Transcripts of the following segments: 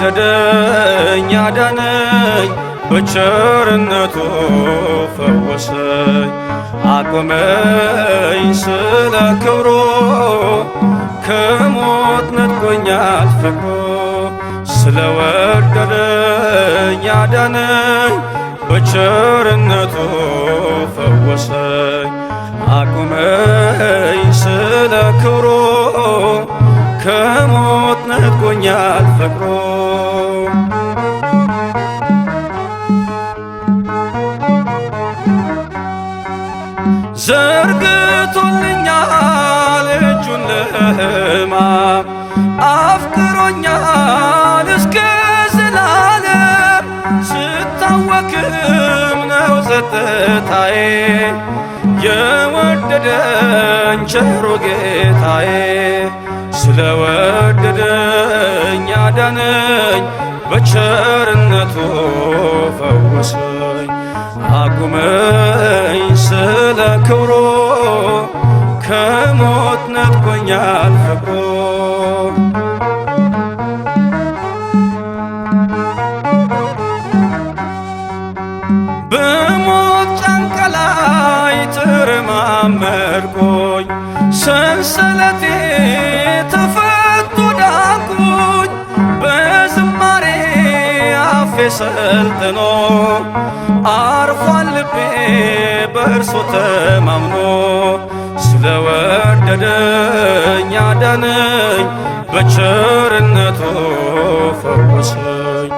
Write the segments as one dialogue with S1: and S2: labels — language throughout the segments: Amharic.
S1: ስለወደደኝ ያዳነኝ በቸርነቱ ፈወሰኝ አቆመኝ ስለ ክብሩ ከሞት ነጥቆኛል ፍቅሩ ስለወደደኝ ያዳነኝ በቸርነቱ ፈወሰኝ አቆመኝ ስለ ክብሩ ከሞት ነጥቆኛል ፍቅሩ ዘርግቶልኛል እጁን ለሕማም አፍቅሮኛል እስከ ዘላለም ስታወክም ነው ጸጥታዬ የወደደኝ ቸሩ ጌታዬ ስለወደደኝ ያዳነኝ በቸርነቱ ፈወሰኝ አቁመኝ ስለ ክብሩ ከሞት ነጥቆኛል ፍቅሩ በሞት ጫንቃ ላይ ተረማመድኩኝ ሰንሰለቴ ተፈቶ ዳንኩኝ በዝማሬ አፌ ሰልጥኖ አርፏል ልቤ በእርሱ ተማምኖ ስለወደደኝ ያዳነኝ በቸርነቱ ፈወሰኝ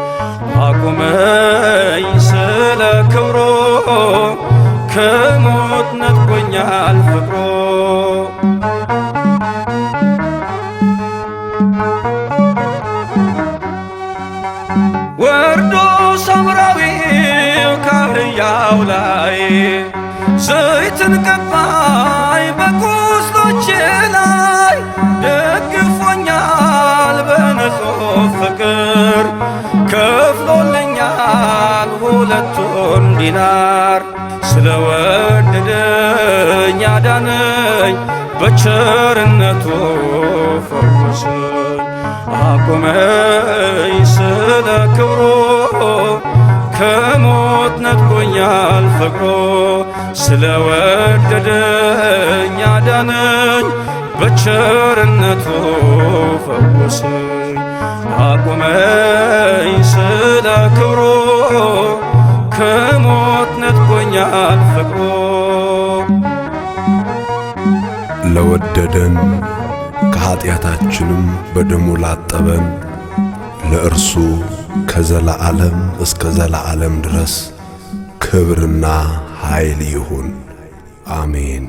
S1: አቁመኝ ስለ ክብሩ ከሞት ነጥቆኛል ፍቅሩ ወርዶ ሳምራዊው ካህያው ላይ ዘይትን ቀባይ በቁስሎቼ ላይ ደግፎኛል በንጹሕ ፍቅር ከፍሎልኛል ሁለቱን ዲናር ስለወደደኝ ያዳነኝ በቸርነቱ ፈወሰኝ አቆመኝ ስለ ክብሩ ከሞት ነጥቆኛል ፍቅሩ ስለወደደኝ ያዳነኝ በቸርነቱ ፈወሰኝ አቆመኝ ስለ ክብሩ ከሞት ነጥቆኛል ፍቅሩ
S2: ለወደደን ከኀጢአታችንም በደሙ ላጠበን ለእርሱ ከዘላዓለም እስከ ዘላዓለም ድረስ ክብርና ኃይል ይሁን፣ አሜን።